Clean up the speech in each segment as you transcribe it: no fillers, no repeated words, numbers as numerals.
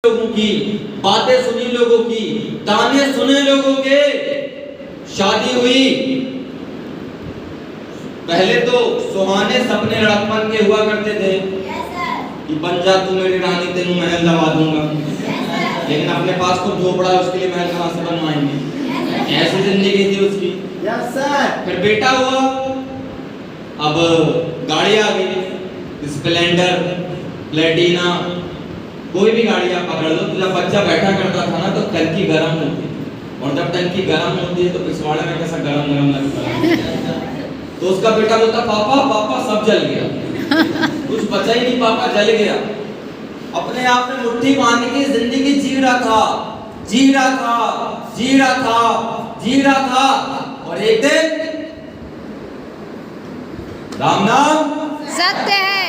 लोगों की, बातें सुनी लोगों की, ताने सुने लोगों के। शादी हुई, पहले तो सुहाने सपने लड़कपन के हुआ करते थे कि बन जा तू मेरी रानी, तेनू महल लगा दूंगा। लेकिन अपने पास खुद झोपड़ा है, उसके लिए महल कहां से बनवाएंगे? ऐसी जिंदगी थी उसकी। फिर बेटा हुआ, अब गाड़ी आ गई, स्प्लेंडर, प्लेटिना, कोई भी गाड़ी आप पकड़ लो। तो जब बच्चा बैठा करता था ना तो टंकी गर्म होती, और जब टंकी गर्म होती है तो पिछवाड़े में कैसा गरम गरम लगता है। तो उसका बेटा बोलता पापा पापा सब जल गया, कुछ बचा ही नहीं, पापा जल गया। अपने आप में मुट्ठी बांध के जिंदगी जी रहा था, जी रहा था, जी रहा था, जी रहा था। और एक दिन राम नाम सत्य है।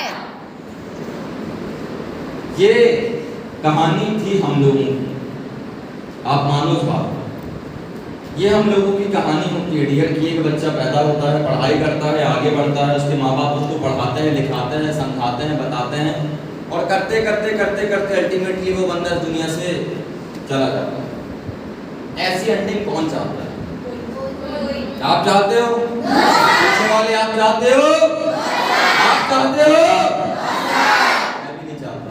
ये कहानी थी हम लोगों की, आप मानो इस बात। ये हम लोगों की कहानी होती है डियर कि एक बच्चा पैदा होता है, पढ़ाई करता है, आगे बढ़ता है, उसके माँ बाप उसको पढ़ाते हैं, लिखाते हैं, समझाते हैं, बताते हैं, और करते करते करते करते अल्टीमेटली वो बंदा इस दुनिया से चला जाता है। ऐसी एंडिंग कौन चाहता है? आप चाहते हो? पीछे वाले आप चाहते हो? आप चाहते हो? मैं भी नहीं चाहता।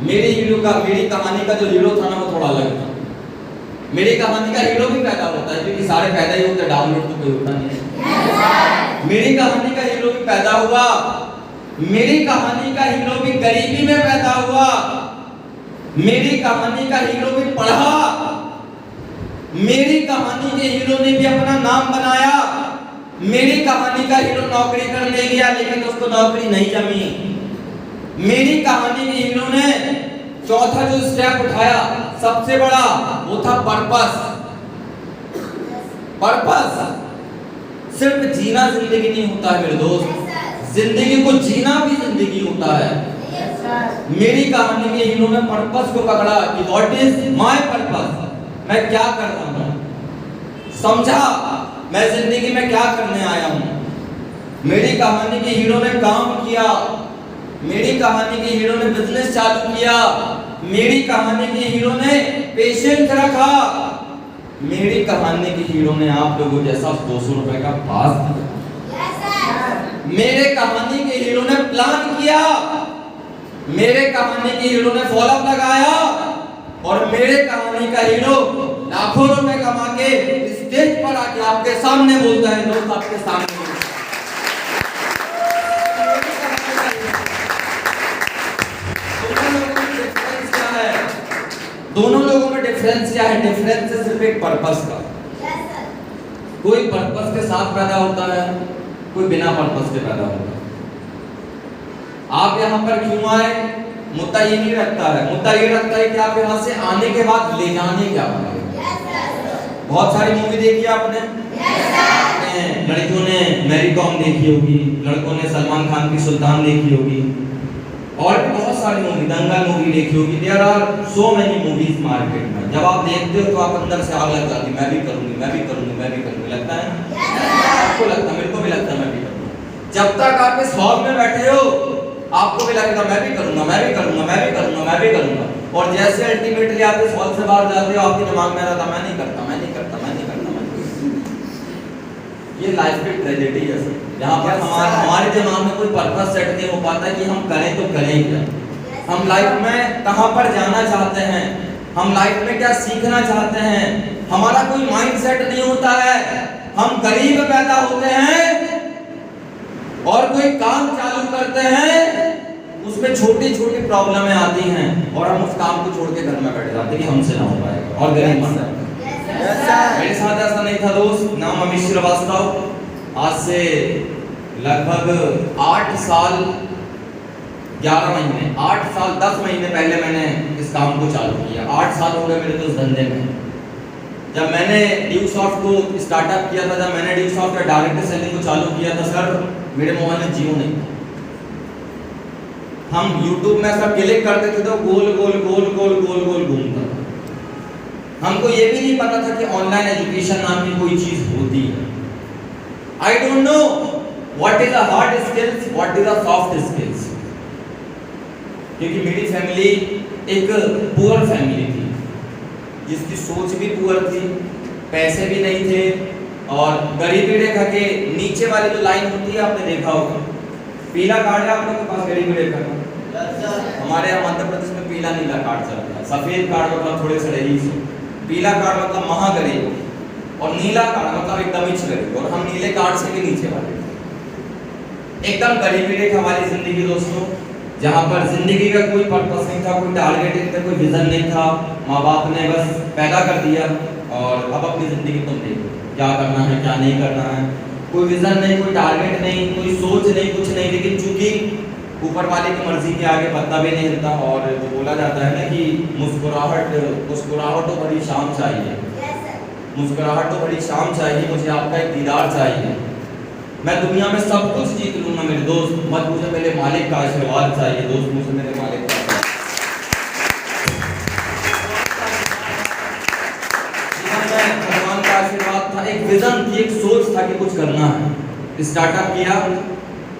मेरी कहानी का जो हीरो था ना वो थोड़ा अलग था। मेरी कहानी का हीरो भी पैदा होता है, क्योंकि सारे पैदा ही होते हैं, डाउनलोड तो कोई होता नहीं है। मेरी कहानी का हीरो भी पैदा हुआ, मेरी कहानी का हीरो भी गरीबी में पैदा हुआ, मेरी कहानी का हीरो भी पढ़ा, मेरी कहानी के हीरो ने भी अपना नाम बनाया, मेरी कहानी का हीरो नौकरी करने गया लेकिन उसको नौकरी नहीं जमी। मेरी कहानी के हीरो ने चौथा जो स्टेप उठाया सबसे बड़ा, वो था पर्पस। पर्पस सिर्फ जीना जिंदगी नहीं होता है मेरे दोस्त, जिंदगी को जीना भी जिंदगी होता है। मेरी कहानी के हीरो ने पर्पस को पकड़ा कि व्हाट इज माय पर्पस, मैं क्या कर रहा हूं, समझा मैं जिंदगी में क्या करने आया हूं। मेरी कहानी के हीरो ने काम किया, मेरी कहानी के हीरो ने बिजनेस चालू किया, मेरी कहानी के हीरो ने पेशेंस रखा, मेरी कहानी के हीरो ने आप लोगों जैसा 200 रुपए का पास दिया। मेरे कहानी के हीरो ने प्लान किया, मेरे कहानी के हीरो ने फॉलोअप लगाया, और मेरे कहानी का हीरो लाखों रुपए कमा के स्टेज पर आके आपके सामने बोलता है, दोस्त आपके सामने। दोनों लोगों में डिफरेंस क्या है? डिफरेंस है सिर्फ एक पर्पस का। कोई पर्पस के साथ पैदा होता है, कोई बिना पर्पस के पैदा होता है। आप यहाँ पर क्यों आए, मुद्दा ये नहीं रखता है, मुद्दा ये रखता है कि आप यहाँ से आने के बाद ले जाने क्या वाले। बहुत सारी मूवी देखी आपने, लड़कियों ने मैरी कॉम देखी होगी, लड़कों ने सलमान खान की सुल्तान देखी होगी, और भी बहुत सारी मूवी, दंगल मूवी देखी होगी। There are so many movies market में। जब आप देखते हो तो आप अंदर से आग लग जाती, मैं भी करूंगी, मैं भी करूंगी, मैं भी करूंगी, लगता है आपको? लगता है, मेरे को भी लगता है मैं भी करूंगा। जब तक आप इस हॉल में बैठे हो आपको भी लगेगा मैं भी करूंगा, मैं भी करूंगा, मैं भी करूंगा, मैं भी करूंगा, और जैसे अल्टीमेटली आप इस हॉल से बाहर जाते हो आपके दिमाग में रहता मैं नहीं करता, मैं नहीं करता, मैं नहीं करता, मैं नहीं करता। ये लाइफ की ट्रेजेडी है सर, जहाँ पर हमारे दिमाग में कोई पर्पस सेट नहीं हो पाता कि हम करें तो करें क्या, हम लाइफ में कहाँ पर जाना चाहते हैं, हम लाइफ में क्या सीखना चाहते हैं, हमारा कोई माइंड सेट नहीं होता है। हम गरीब पैदा होते हैं और कोई काम चालू करते हैं, उसमें छोटी छोटी प्रॉब्लमें आती हैं और हम उस काम को छोड़ के घर में बैठ जाते हैं कि हमसे ना हो पाएगा और गरीब मर जाते हैं। मेरे साथ ऐसा नहीं था दोस्त। नाम अमित श्रीवास्तव। आज से लगभग 8 साल 11 महीने 8 साल 10 महीने पहले मैंने इस काम को चालू किया। 8 साल हो गए मेरे तो इस धंधे में। जब मैंने ड्यूसॉफ्ट को स्टार्टअप किया था, जब मैंने ड्यूसॉफ्ट का डायरेक्ट सेलिंग को चालू किया था सर, मेरे मोबाइल में जियो नहीं था। हम YouTube में सब क्लिक करते थे तो गोल गोल गोल गोल गोल गोल घूमता था। हमको ये भी नहीं पता था कि ऑनलाइन एजुकेशन नाम की कोई चीज होती है। I don't know what is the hard skills, what is the soft skills. क्योंकि मेरी फैमिली एक पुअर फैमिली थी, जिसकी सोच भी पुअर थी, पैसे भी नहीं थे, और गरीबी रेखा के नीचे वाली जो लाइन होती है आपने देखा होगा, पीला कार्ड है आप लोगों के पास गरीबी रेखा का? हमारे यहाँ मध्य प्रदेश में पीला नीला कार्ड चलता है। सफेद कार्ड मतलब थोड़े से रईस, पीला कार्ड मतलब महागरीब, और नीला कार्ड मतलब एकदम ही गरीब, और हम नीले कार्ड से भी नीचे वाले, एकदम गरीबी रेखा वाली जिंदगी दोस्तों, जहाँ पर जिंदगी का कोई पर्पस नहीं था, कोई टारगेट नहीं था, कोई विजन नहीं था। माँ बाप ने बस पैदा कर दिया और अब अपनी जिंदगी तुम देखो क्या करना है क्या नहीं करना है, कोई विजन नहीं, कोई टारगेट नहीं, कोई सोच नहीं, कुछ नहीं। लेकिन चूंकि ऊपर वाले की मर्जी के आगे पत्ता भी नहीं हिलता, और वो बोला जाता है ना कि मुस्कुराहट तो बड़ी शाम चाहिए, मुस्कुराहट तो बड़ी शाम चाहिए, मुझे आपका एक दीदार चाहिए। मैं दुनिया में सब कुछ जीत लूंगा मेरे दोस्त, मत मुझे मेरे मालिक का आशीर्वाद चाहिए दोस्त, मुझे मेरे मालिक का भगवान का आशीर्वाद था, एक विजन थी, एक सोच था कि कुछ करना है। स्टार्टअप किया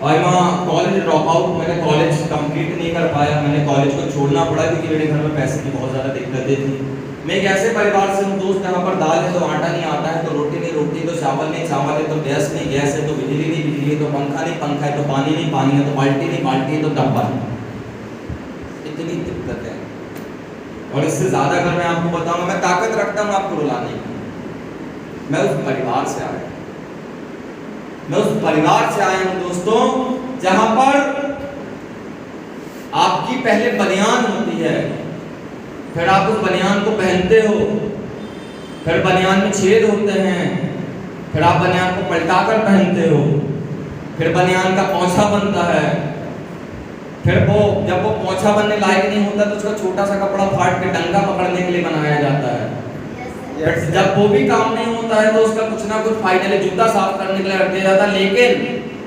और वहाँ कॉलेज ड्रॉप आउट, मैंने कॉलेज कंप्लीट नहीं कर पाया, मैंने कॉलेज को छोड़ना पड़ा क्योंकि मेरे घर में पैसे की बहुत ज़्यादा दिक्कतें थी। मैं एक ऐसे परिवार से हूँ दोस्त, यहाँ पर दाल है तो आटा नहीं आता है, तो रोटी नहीं रोटी, तो चावल नहीं चावल है, तो गैस नहीं गैस है, तो बिजली नहीं बिजली है, तो पंखा नहीं पंखा है, तो पानी नहीं पानी है, तो बाल्टी नहीं बाल्टी है, तो डब्बा है। इतनी दिक्कत है। और इससे ज़्यादा अगर मैं आपको बताऊँ, मैं ताकत रखता हूँ आपको रुलाने की। मैं उस परिवार से आया, मैं उस परिवार से आया हूँ दोस्तों, जहाँ पर आपकी पहले बनियान होती है, फिर आप उस बनियान को पहनते हो, फिर बनियान में छेद होते हैं, फिर आप बनियान को पलटाकर पहनते हो, फिर बनियान का पोंछा बनता है, फिर वो जब वो पोंछा बनने लायक नहीं होता तो उसका छोटा सा कपड़ा फाड़ के डंगा पकड़ने के लिए बनाया जाता है। फिर जब वो भी काम नहीं होता है तो उसका कुछ ना कुछ फाइनली जूता साफ करने के लिए रख दिया जाता है। लेकिन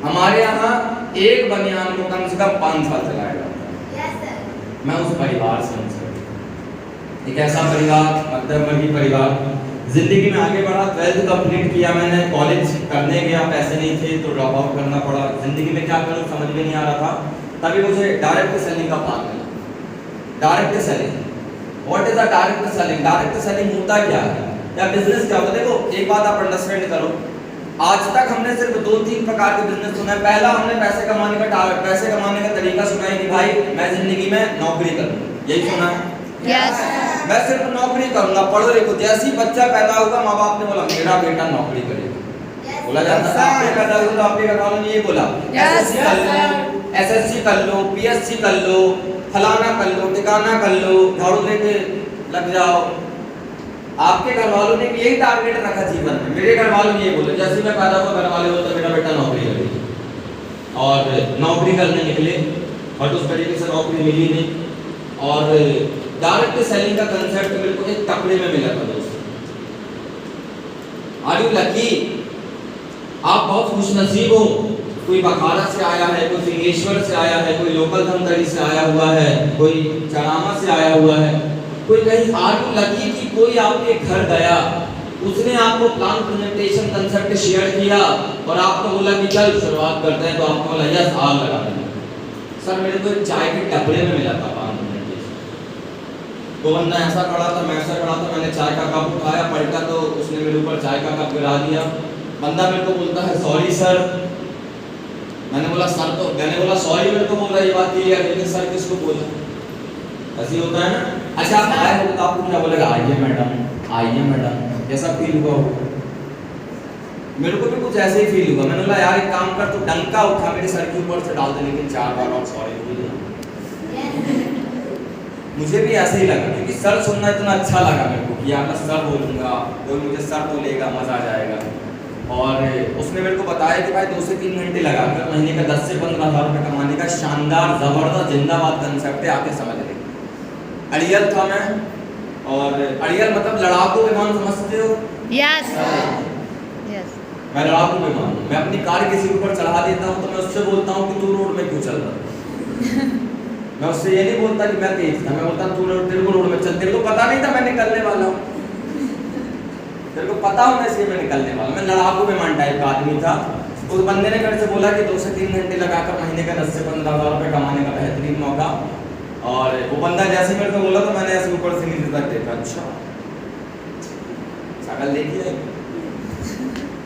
हमारे यहाँ एक बनियान को कम से कम 5 साल चलाया जाता है। मैं उस परिवार से, एक ऐसा परिवार, मध्यम वर्गीय परिवार, जिंदगी में आगे बढ़ा, 12th कंप्लीट किया मैंने, कॉलेज करने गया, पैसे नहीं थे तो ड्रॉप आउट करना पड़ा। जिंदगी में क्या करूं समझ में नहीं आ रहा था, तभी मुझे डायरेक्ट सेलिंग का प्लान मिला। Direct selling, what is the direct selling? Direct selling होता क्या है या बिजनेस क्या होता है? देखो एक बात आप अंडरस्टैंड करो, आज तक हमने सिर्फ 2-3 प्रकार के बिजनेस सुना है। पहला हमने पैसे कमाने का तरीका सुना है कि भाई मैं जिंदगी में नौकरी करूँ, यही सुना है। Yes. मैं सिर्फ नौकरी करूंगा, पढ़ो लिखो। जैसे ही बच्चा पैदा होगा माँ बाप ने बोला मेरा बेटा नौकरी करेगा, बोला जाता है। आपने पैदा हुआ तो आपके घर वालों ने ये बोला एसएससी कर लो, पीएससी कर लो, फलाना कर लो, ठिकाना कर लो, झाड़ू लेके लग जाओ। आपके घर वालों ने भी यही टारगेट रखा जीवन में। मेरे घर वालों ने ये बोला, जैसे मैं पैदा हुआ घर वाले बोलते मेरा बेटा नौकरी करेगा, और नौकरी करने निकले, बट उस तरीके से नौकरी मिली नहीं। और डायरेक्ट सेलिंग का कंसेप्ट मेरे को एक कपड़े में मिला था दोस्तों। Are you lucky? आप बहुत खुशनसीब हो। कोई बखारा से आया है, कोई सिंगेश्वर से आया है, कोई लोकल धमतरी से आया हुआ है, कोई चरामा से आया हुआ है, कोई कहीं। आर यू लकी कि कोई आपके घर गया, उसने आपको प्लान प्रेजेंटेशन कंसेप्ट शेयर किया और आपको बोला कि चल शुरुआत करते हैं, तो आपको बोला यस आग लगा देंगे। सर मेरे को एक चाय के टपरे में मिला था प्लान प्रेजेंटेशन। वो बंदा ऐसा खड़ा था, मैं ऐसा खड़ा था, मैंने चाय का कप उठाया, पलटा तो उसने मेरे ऊपर चाय का कप गिरा दिया। बंदा मेरे को बोलता है सॉरी सर। मैंने बोला सर, तो मैंने बोला सॉरी मेरे को बोल रहा, ये बात क्लियर, लेकिन सर किसको बोला? ऐसे होता है ना। अच्छा आप आए हो तो आपको क्या बोलेगा? आइए मैडम, आइए मैडम। कैसा फील हुआ होगा? मेरे को भी कुछ ऐसे ही फील हुआ। मैंने बोला यार एक काम कर, तू डंका उठा मेरे सर के ऊपर से डाल दे, लेकिन 4 बार और सॉरी बोल देना। मुझे भी ऐसे ही लगा, क्योंकि सर सुनना इतना अच्छा लगा मेरे को कि यार मैं सर बोलूँगा, कोई मुझे सर बोलेगा, मज़ा आ जाएगा। और उसने मेरे को बताया कि भाई 2 से 3 घंटे लगाकर महीने का 10 से 15 हज़ार रुपये कमाने का शानदार जबरदस्त जिंदाबाद कंसेप्ट है, आके समझ ले। अड़ियल था मैं, और अड़ियल मतलब लड़ाकू विमान, समझते हो? Yes. Yes. मैं लड़ाकू विमान हूँ। मैं अपनी कार किसी के ऊपर चढ़ा देता हूँ तो मैं उससे बोलता हूँ कि तू रोड में क्यों चल रहा? मैं उससे ये नहीं बोलता कि मैं तेज था, मैं बोलता तू तेरे को रोड में चल, तेरे को पता नहीं था मैं निकलने वाला हूँ, तेरे को पता होना चाहिए मैं निकलने वाला। मैं लड़ाकू विमान टाइप का आदमी था। उस बंदे ने मेरे से बोला कि 2 से 3 घंटे लगाकर महीने का 10 से 15 हज़ार रुपये कमाने का बेहतरीन मौका। और वो बंदा जैसे मेरे को बोला तो मैंने ऐसे ऊपर से नीचे तक देखा, अच्छा शक्ल देखी है।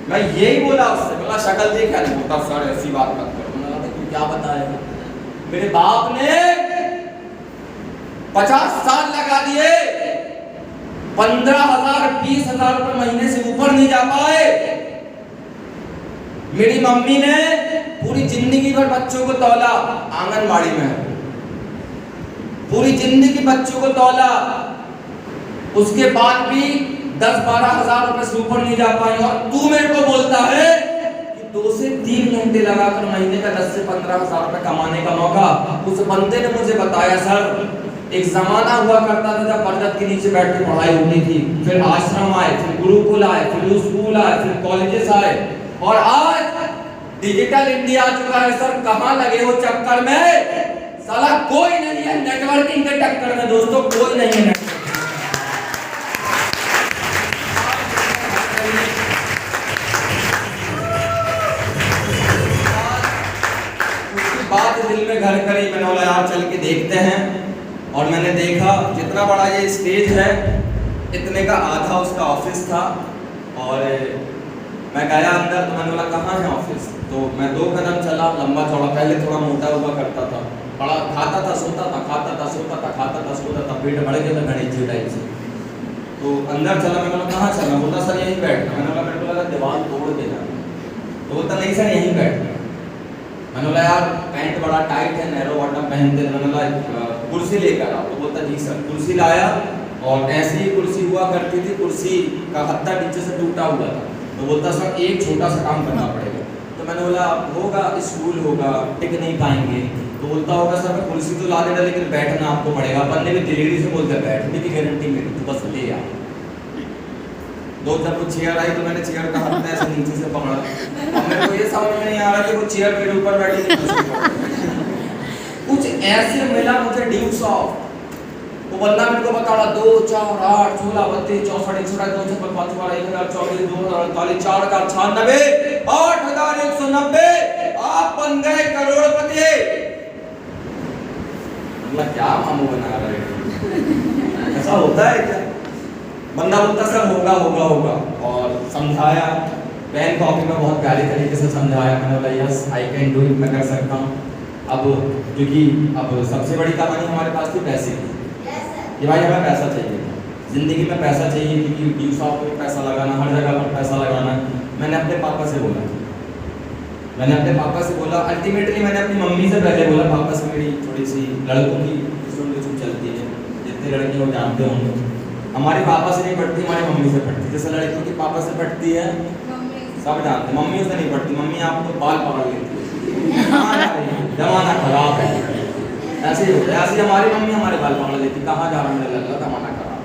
मैं यही बोला उससे, बोला शक्ल देखा नहीं, बोलता सर ऐसी बात मत करो। मैंने कहा तू क्या बताएगा, मेरे बाप ने 50 साल लगा दिए, 15,000 20,000 रुपए महीने से ऊपर नहीं जा पाए। मेरी मम्मी ने पूरी जिंदगी भर बच्चों को तौला, आंगनबाड़ी में पूरी जिंदगी बच्चों को तौला, उसके बाद भी 10-12 हजार रुपए से ऊपर नहीं जा पाई। और तू मेरे को बोलता है कि 2 से 3 घंटे लगाकर महीने का 10 से 15 हजार रुपए कमाने का मौका। उस बंदे ने मुझे बताया, सर एक जमाना हुआ करता था जब बरगद के नीचे बैठ के पढ़ाई होती थी, फिर आश्रम आए, फिर गुरुकुल आए, फिर स्कूल आए, फिर कॉलेजेस आए, और आज डिजिटल इंडिया आ चुका है। सर कहां लगे हो चक्कर में, साला कोई नहीं है नेटवर्किंग के चक्कर में दोस्तों, कोई नहीं है। उसकी बात दिल में घर करी, मैंने बोला यार चल के देखते हैं। और मैंने देखा जितना बड़ा ये स्टेज है इतने का आधा उसका ऑफिस था। और मैं गया अंदर तो मैंने बोला कहाँ है ऑफिस, तो मैं 2 कदम चला, लंबा चौड़ा, पहले थोड़ा मोटा हुआ करता था, बड़ा खाता था सोता था, खाता था सोता था, खाता था सोता था, पेट बढ़ गया था गणेश जी टाइप से। तो अंदर चला, मैंने बोला कहाँ चलना, बोलता सर यहीं बैठना। मैंने बोला मेरे को लगा दीवार तोड़ देना, तो बोलता नहीं सर यहीं बैठना। मैंने बोला यार पैंट बड़ा टाइट है, नैरो बॉटम पहनते हैं। मैंने बोला कुर्सी लेकर आओ, तो बोलता जी सर। कुर्सी लाया, और ऐसी ही कुर्सी हुआ करती थी, कुर्सी का हत्था नीचे से टूटा हुआ था। तो बोलता सर एक छोटा सा काम करना पड़ेगा। तो मैंने बोला होगा, स्कूल होगा, टिक नहीं पाएंगे। तो बोलता होगा सर मैं कुर्सी तो ला देना, लेकिन बैठना आपको पड़ेगा। अपन ने भी दिलेरी से बोलते बैठने की गारंटी मेरी, तो बस ले आ। दो जब वो चेयर आई तो मैंने चेयर का हाथ ऐसे नीचे से पकड़ा। अब मेरे को ये समझ में नहीं आ रहा कि वो चेयर मेरे ऊपर बैठी कुछ ऐसे मिला मुझे ड्यूस ऑफ। वो बंदा मेरे को बता रहा 2 4 8 16 32 64 61 62 55 12 1024 2048 4096 8190 आप बन गए करोड़पति। मतलब क्या मामू बना रहे हैं, ऐसा होता है क्या? बंदा बोलता सर होगा होगा होगा, और समझाया, पेन कॉपी में बहुत प्यारे तरीके से समझाया। मैंने बोला yes I can do it, मैं कर सकता हूँ। अब क्योंकि अब सबसे बड़ी कहानी हमारे पास थी पैसे की, कि भाई हमें पैसा चाहिए, जिंदगी में पैसा चाहिए, क्योंकि ड्यू शॉप पे पैसा लगाना, हर जगह पर पैसा लगाना। मैंने अपने पापा से बोला, अल्टीमेटली मैंने अपनी मम्मी से पहले बोला, पापा से मेरी थोड़ी सी लड़कों की सुन चलती है, जितने लड़के लोग जानते होंगे, हमारे पापा से नहीं पढ़ती, हमारी मम्मी से पढ़ती। जैसे लड़कियों की पापा से पढ़ती है सब जानते, मम्मी से नहीं पढ़ती। मम्मी आपको बाल पकड़ लेती है, जमाना खराब है, ऐसे ही होता है। ऐसे हमारी मम्मी हमारे बाल पकड़ लेती, कहाँ जा रहा है मेरा लल्ला, जमाना खराब।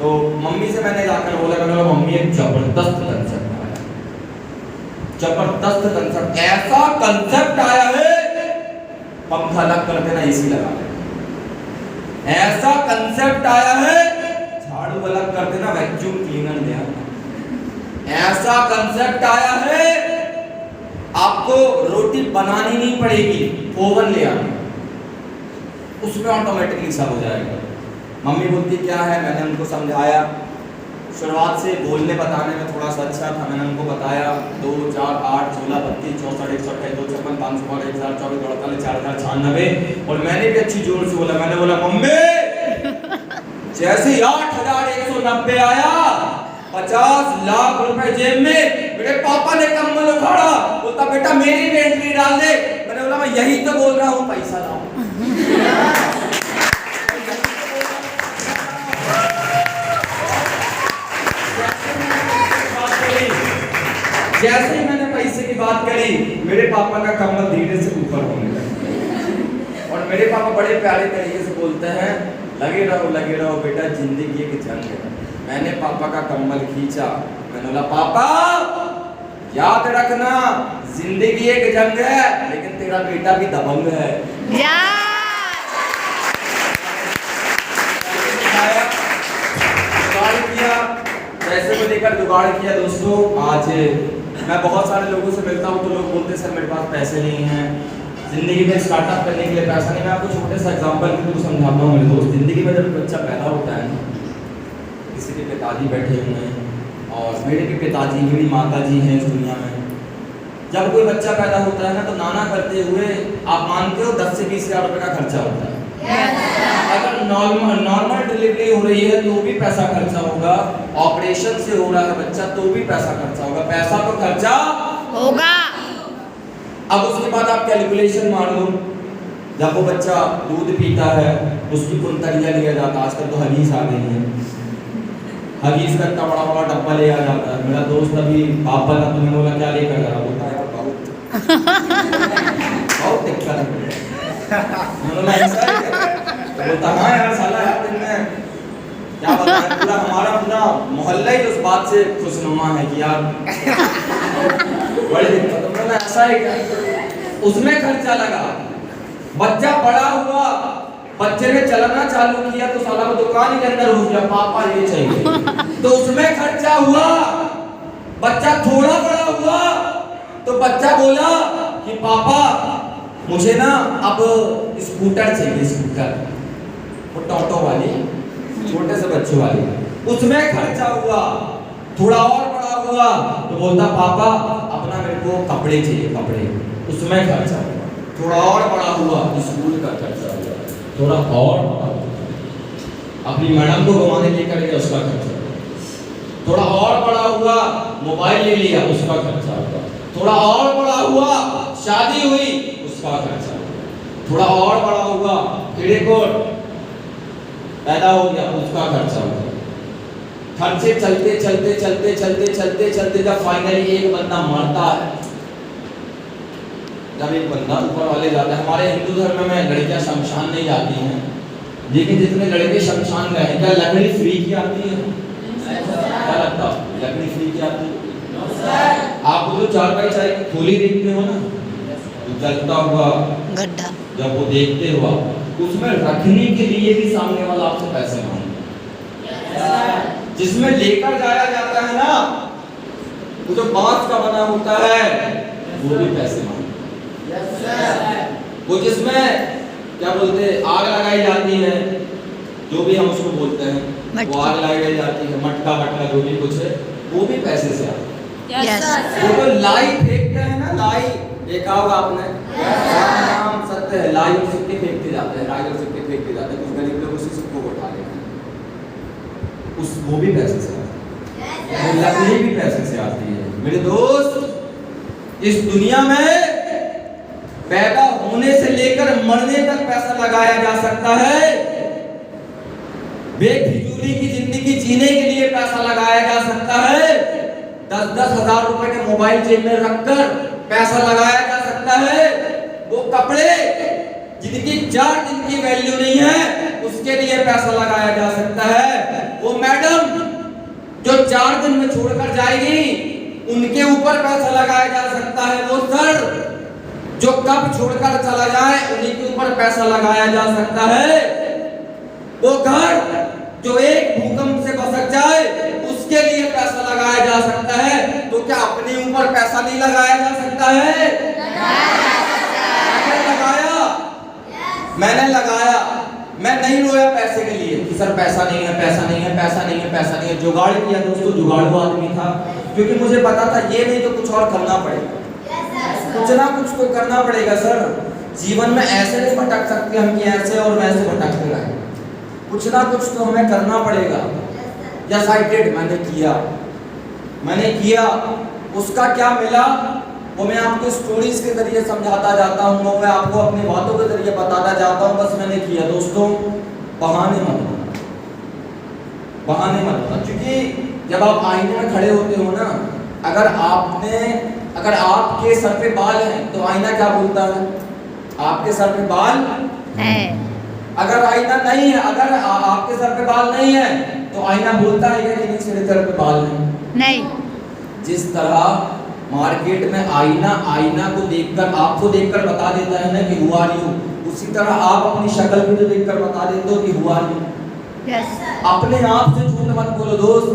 तो मम्मी से मैंने जाकर बोला मम्मी एक जबरदस्त कंसेप्ट आया, जबरदस्त कंसेप्ट, ऐसा कंसेप्ट आया है पंखा अलग कर देना, एसी लगा देना। ऐसा कंसेप्ट आया है झाड़ू अलग कर देना, वैक्यूम क्लीनर ले आना। ऐसा कंसेप्ट आया है आपको रोटी बनानी नहीं पड़ेगी, ओवन ले आना, उसमें ऑटोमेटिकली सब हो जाएगा। मम्मी बोलती क्या है, मैंने उनको समझाया। शुरुआत से बोलने बताने में थोड़ा सा अच्छा था, मैंने उनको बताया 2 4 8 16 32 64 128 256 512 1024 48 4096। और मैंने भी अच्छी जोर से बोला, मैंने बोला मम्मी जैसे 8190 आया, 50 लाख रुपए जेब में, मेरे पापा ने कम्बल उखाड़ा, बोलता बेटा मेरी भी एंट्री डाल दे। मैंने बोला मैं यही तो बोल रहा हूँ, पैसा लाओ। जैसे ही मैंने पैसे की बात करी, मेरे पापा का कम्बल धीरे से ऊपर होने लगा। और मेरे पापा बड़े प्यारे तरीके से बोलते हैं लगे रहो बेटा, जिंदगी एक जंग है। मैंने पापा का कम्बल खींचा, मैंने बोला पापा याद रखना जिंदगी एक जंग है, लेकिन तेरा बेटा भी दबंग है। जुगाड़ किया, पैसे को लेकर जुगाड़ किया। दोस्तों आज मैं बहुत सारे लोगों से मिलता हूँ तो लोग बोलते सर मेरे पास पैसे नहीं हैं, जिंदगी में स्टार्टअप करने के लिए पैसा नहीं। मैं आपको छोटे सा एग्जांपल के थ्रू समझाता हूँ मेरे दोस्त। जिंदगी में जब बच्चा पैदा होता है ना, किसी के पिताजी बैठे हुए हैं और मेरे भी पिताजी, मेरी माता जी हैं इस दुनिया में। जब कोई बच्चा पैदा होता है ना तो नाना करते हुए आप मानते हो 10 से 20 हज़ार रुपये का खर्चा होता है। अगर नॉर्मल डिलीवरी हो रही है तो भी पैसा खर्चा होगा, ऑपरेशन से हो रहा है बच्चा तो भी पैसा खर्चा होगा। पैसा तो खर्चा होगा। अब उसके बाद आप कैलकुलेशन मार लो। जब वो बच्चा दूध पीता है उसकी कुंतलिया लिया जाता है। आजकल तो हगीज आ गई है, हगीज का इतना बड़ा बड़ा डब्बा लिया जाता है। मेरा दोस्त अभी बाप वाला तो मैंने बोला क्या लेकर जा रहा, बोलता है यार बहुत दिक्कत है। मैंने ऐसा है तो बोलता हाँ यार साला यार दिन में क्या बताएं, पूरा हमारा पूरा मोहल्ला ही उस बात से खुशनुमा है कि यार बड़ी दिक्कत। तो मैंने ऐसा है क्या, उसमें खर्चा लगा। बच्चा बड़ा हुआ, बच्चे ने चलना चालू किया तो साला वो दुकान के अंदर घुस गया, पापा ये चाहिए, तो उसमें खर्चा हुआ। बच्चा थोड़ा बड़ा हुआ तो बच्चा बोला कि पापा मुझे ना अब स्कूटर चाहिए, स्कूटर, वो टोटो वाली, छोटे से बच्चों वाली, उसमें खर्चा हुआ। थोड़ा और बड़ा हुआ तो बोलता पापा अपना मेरे को कपड़े चाहिए, कपड़े, उसमें खर्चा हुआ। थोड़ा और बड़ा हुआ स्कूल का खर्चा हुआ। थोड़ा और अपनी मैडम को घुमाने लेकर गया, उसका खर्चा हुआ। थोड़ा और बड़ा हुआ मोबाइल ले लिया, उसका खर्चा हुआ। थोड़ा और बड़ा हुआ शादी हुई, उसका खर्चा हुआ। थोड़ा और बड़ा हुआ फिर एक और पैदा हो गया, उसका खर्चा हुआ। खर्चे चलते चलते चलते चलते चलते चलते जब फाइनली एक बंदा मरता है, जब एक बंदा ऊपर वाले जाता है। हमारे हिंदू धर्म में लड़कियां शमशान नहीं जाती हैं, लेकिन जितने लड़के शमशान गए, क्या लकड़ी फ्री की आती है? क्या लगता है लकड़ी फ्री की आती है? आपको जो चारपाई चाय की खोली देखते हो ना, तो जलता हुआ गड्ढा, जब वो देखते हो उसमें रखने के लिए भी सामने वाला आपसे पैसे मांगता। जिसमें लेकर जाया जाता है ना, वो जो बांस का बना होता है वो भी पैसे मांगता। वो जिसमें क्या बोलते हैं आग लगाई जाती है, जो भी हम उसको बोलते हैं, वो आग लगाई जाती है, मटका वटका जो भी कुछ है, वो भी पैसे से आता है। वो तो लाई फेंकते हैं ना, लाई देखा होगा आपने, नाम सत्य है, लाई और सिक्के फेंकते जाते हैं, लाई और सिक्के फेंकते जाते हैं, कुछ गरीब लोग उसी सिक्कों को उठा लेते हैं, उस वो भी पैसे से आती है, वो लकड़ी भी पैसे से आती है। मेरे दोस्त, इस दुनिया में पैदा होने से लेकर मरने तक पैसा लगाया जा सकता है। बेफिजूली की जिंदगी जीने के लिए पैसा लगाया जा सकता है। 10-10 हज़ार रुपए के मोबाइल जेब में रखकर पैसा लगाया जा सकता है। वो कपड़े जिनकी 4 दिन की वैल्यू नहीं है, उसके लिए पैसा लगाया जा सकता है। वो मैडम जो 4 दिन में छोड़कर जाएगी, उनके ऊपर पैसा लगाया जा सकता है। वो सर जो कब छोड़कर चला जाए, उन्हीं के ऊपर पैसा लगाया जा सकता है। वो घर जो एक भूकंप से बसक जाए, उसके लिए पैसा लगाया जा सकता है। तो क्या अपने ऊपर पैसा नहीं लगाया जा सकता है? मैंने लगाया। मैं नहीं रोया पैसे के लिए कि सर पैसा नहीं है, पैसा नहीं है, पैसा नहीं है, पैसा नहीं है। जुगाड़ किया दोस्तों, जुगाड़ू आदमी था, क्योंकि मुझे पता था ये नहीं तो कुछ और करना पड़ेगा, कुछ ना कुछ तो करना पड़ेगा। सर जीवन में ऐसे नहीं भटक सकते हम कि ऐसे और वैसे भटकते रहे, कुछ ना कुछ तो हमें करना पड़ेगा। यस आई डिड, मैंने किया। उसका क्या मिला वो मैं आपको स्टोरीज के जरिए समझाता जाता हूँ, वो मैं आपको अपनी बातों के जरिए बताता जाता हूँ। बस मैंने किया। दोस्तों बहाने मत बनाना, क्योंकि जब आप आईने में खड़े होते हो ना, अगर आपके सर पे बाल हैं तो आईना क्या बोलता है? आपके सर पे बाल है। अगर आईना नहीं है, अगर आपके सर पे बाल नहीं है तो आईना बोलता है कि नहीं तेरे सर पे बाल नहीं। जिस तरह मार्केट में आईना को देखकर, आपको देखकर बता देता है ना कि हु आर यू, उसी तरह आप अपनी शक्ल को देखकर बता देते हो कि हु आर यू। अपने आप से झूठ मत बोलो दोस्त,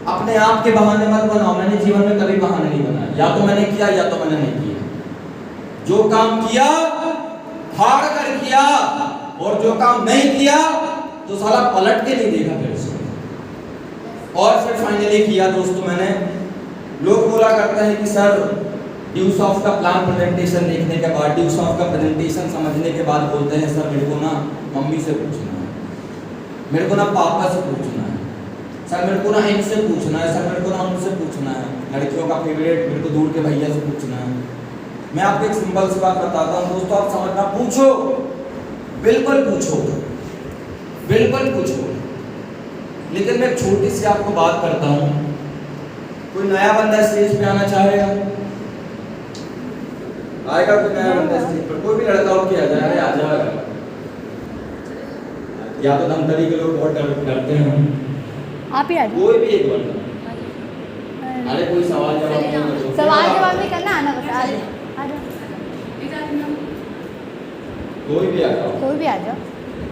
अपने आप के बहाने मत बनाओ। मैंने जीवन में कभी बहाने नहीं बनाए, या तो मैंने किया या तो मैंने नहीं किया। जो काम किया फाड़ कर किया, और जो काम नहीं किया तो साला पलट के नहीं देखा फिर उसको। और फिर फाइनली किया दोस्तों मैंने। लोग बोला करते हैं कि सर ड्यूस ऑफ का प्लान प्रेजेंटेशन देखने के बाद, ड्यूस ऑफ का प्रेजेंटेशन समझने के बाद बोलते हैं सर मेरे को ना मम्मी से पूछना है, मेरे को ना पापा से पूछना है, सर मेरे को ना इनसे पूछना है, सर मेरे को ना उनसे पूछना है, लड़कियों का फेवरेट मेरे को दूर के भैया से पूछना है। मैं आपको एक सिंपल सी बात बताता हूँ दोस्तों, आप समझना, पूछो, बिल्कुल पूछो, बिल्कुल पूछो। लेकिन मैं छोटी सी आपको बात करता हूँ, कोई नया बंदा स्टेज पे आना चाहेगा? आएगा कोई नया बंदा स्टेज पर? कोई भी लड़का उठ के आ जाए, अरे आ जाएगा। या तो धमतरी के लोग बहुत डरते हैं, आप ही आ जाओ। कोई भी एक बंदा, अरे कोई सवाल जवाब नहीं, सवाल जवाब नहीं करना, आना बस, आ जाओ, आ जाओ, कोई भी आ जाओ, कोई भी आ जाओ।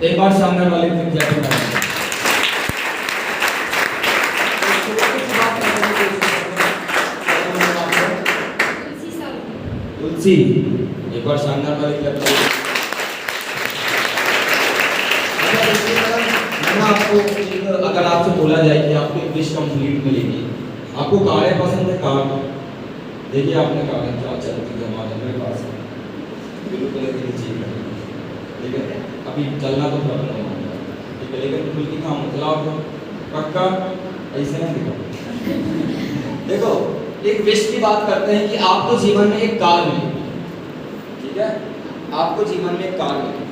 एक बार सामने वाले को क्लैप करें। तुलसी, एक बार शानदार वाली क्लैप करें। आपको अगर आपसे बोला जाए कि आपको एक विश कंप्लीट मिलेगी, आपको कारें पसंद है? कार, देखिए आपने कारें क्या चलती है हमारे मेरे पास, बिल्कुल ठीक है, ठीक है, अभी चलना तो थोड़ा नहीं मानता, ठीक है, लेकिन खुल की काम चलाओ पक्का, ऐसे नहीं दिखा। देखो एक विश की बात करते हैं कि आपको जीवन में एक कार मिले, ठीक है, आपको जीवन में एक कार मिले,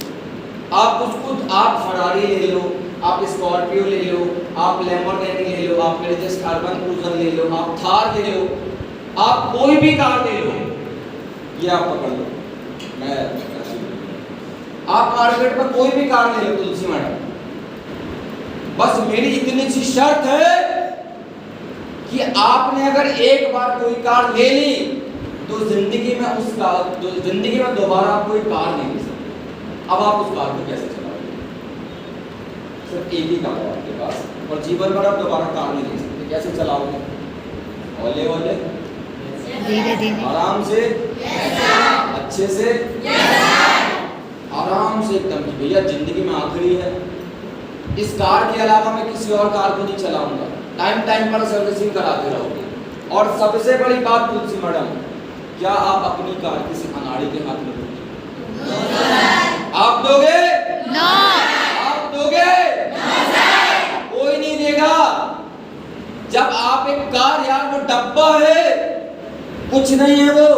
आप उसको, आप फरारी ले लो, आप स्कॉर्पियो ले लो, आप लैम्बोर्गिनी ले लो, आप मेर्सिडीज कार्बन क्रूजर ले लो, आप थार ले लो, आप कोई भी कार ले लो, ये आप पकड़ लो, मैं आप मार्केट में कोई भी कार ले लो तुलसी मैडम, बस मेरी इतनी सी शर्त है कि आपने अगर एक बार कोई कार ले ली तो जिंदगी में उस कार, जिंदगी में दोबारा आप कोई कार नहीं ले सकते। अब आप उस कार को कैसे चलाओगे? सिर्फ एक ही कार है आपके पास, और जीवन भर आप दोबारा कार नहीं ले सकते, कैसे चलाओगे? ओले ओले, धीरे धीरे, आराम से, अच्छे से, आराम से एकदम कि भैया जिंदगी में आखिरी है, इस कार के अलावा मैं किसी और कार को नहीं चलाऊंगा, टाइम टाइम पर सर्विसिंग कराते रहोगे। और सबसे बड़ी बात तुलसी मैडम, क्या आप अपनी कार किसी अनाड़ी के हाथ में दोगे? आप दोगे? नो। आप दोगे? कोई नहीं देगा। जब आप एक कार, यार वो डब्बा है, कुछ नहीं है वो,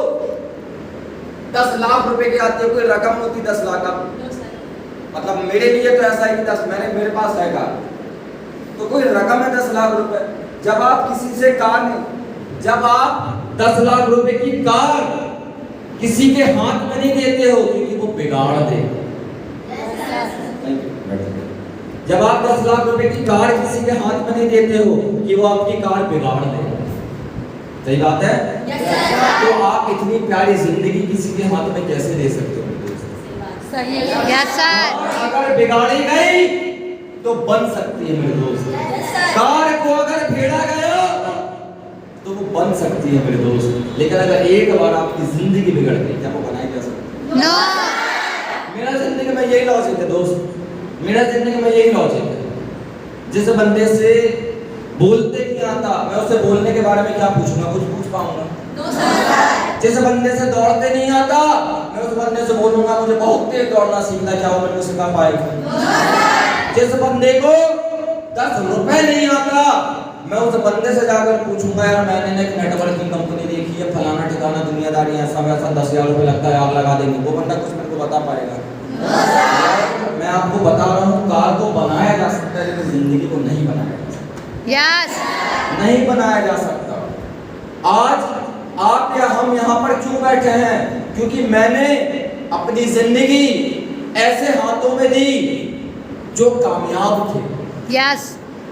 10 लाख रुपए की आती है, कोई रकम होती 10 लाख का, मतलब मेरे लिए तो ऐसा है कि 10, मेरे पास है कार, तो कोई रकम है 10 लाख रुपए। जब आप किसी से कार नहीं, जब आप 10 लाख रुपए की कार किसी के हाथ में नहीं देते हो क्योंकि वो बिगाड़ दे, जब आप 10 लाख रुपए की कार किसी के हाथ में नहीं देते हो कि वो आपकी कार बिगाड़ दे, सही बात है? तो आप इतनी प्यारी जिंदगी किसी के हाथ में कैसे दे सकते हो? सही है। Yes sir. अगर बिगाड़ी गई तो बन सकती है मेरे दोस्त, कार को अगर फेड़ा गया तो वो बन सकती है मेरे दोस्त, लेकिन अगर एक बार आपकी जिंदगी बिगड़ गई, क्या वो बनाई जा सकती है? नो। मेरा जिंदगी में यही लॉजिक है दोस्त, मेरा जिंदगी में यही लॉजिक है। जिस बंदे से बोलते नहीं आता, मैं उससे बोलने के बारे में क्या पूछूंगा? कुछ पूछ पाऊंगा? जिस बंदे से दौड़ते नहीं आता, मैं उस बंदे से बोलूंगा मुझे बहुत तेज दौड़ना सीखना, क्या वो मेरे को सिखा पाएगा? जिस बंदे को 10 रुपए नहीं आता, मैं उस बंदे से जाकर पूछूंगा यार मैंने एक नेटवर्किंग कंपनी देखी है, फलाना ठिकाना दुनियादारी ऐसा वैसा, 10,000 रुपए लगता है, आग लगा देंगे, वो बंदा कुछ मेरे को बता पाएगा? मैं आपको बता रहा हूँ, कार को बनाया जा सकता है लेकिन जिंदगी को नहीं बनाया जा सकता। यस। नहीं बनाया जा सकता। आज आप या हम यहाँ पर क्यों बैठे हैं? क्योंकि मैंने अपनी जिंदगी ऐसे हाथों में दी जो कामयाब थे। यस।